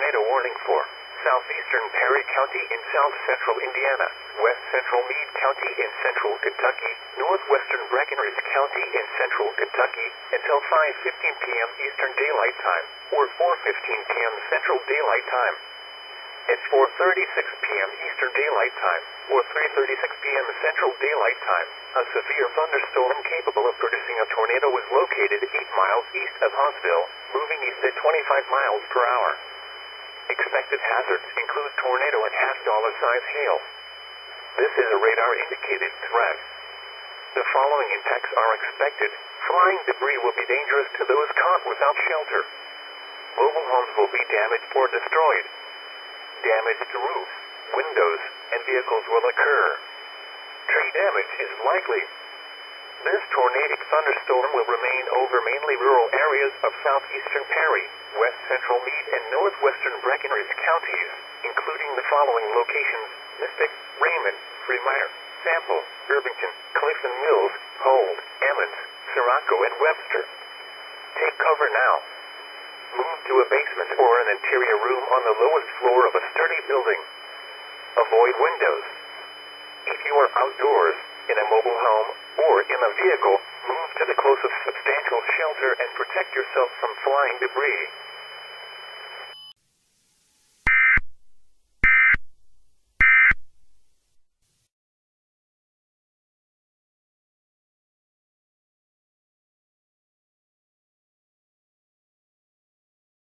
tornado warning for southeastern Perry County in south-central Indiana, west-central Meade County in central Kentucky, northwestern Breckinridge County in central Kentucky, until 5:15 p.m. Eastern Daylight Time, or 4:15 p.m. Central Daylight Time. At 4:36 p.m. Eastern Daylight Time, or 3:36 p.m. Central Daylight Time, a severe thunderstorm capable of producing a tornado was located 8 miles east of Huntsville, moving east at 25 miles per hour. Expected hazards include tornado and half-dollar-size hail. This is a radar-indicated threat. The following impacts are expected. Flying debris will be dangerous to those caught without shelter. Mobile homes will be damaged or destroyed. Damage to roofs, windows, and vehicles will occur. Tree damage is likely. This tornadic thunderstorm will remain over mainly rural areas of southeastern Perry, west-central Meade, and northwestern Breckinridge counties, including the following locations: Mystic, Raymond, Freemire, Sample, Irvington, Clifton Mills, Hold, Emmons, Sirocco, and Webster. Take cover now. Move to a basement or an interior room on the lowest floor of a sturdy building. Avoid windows. If you are outdoors, in a mobile home, or in a vehicle, move to the closest substantial shelter and protect yourself from flying debris.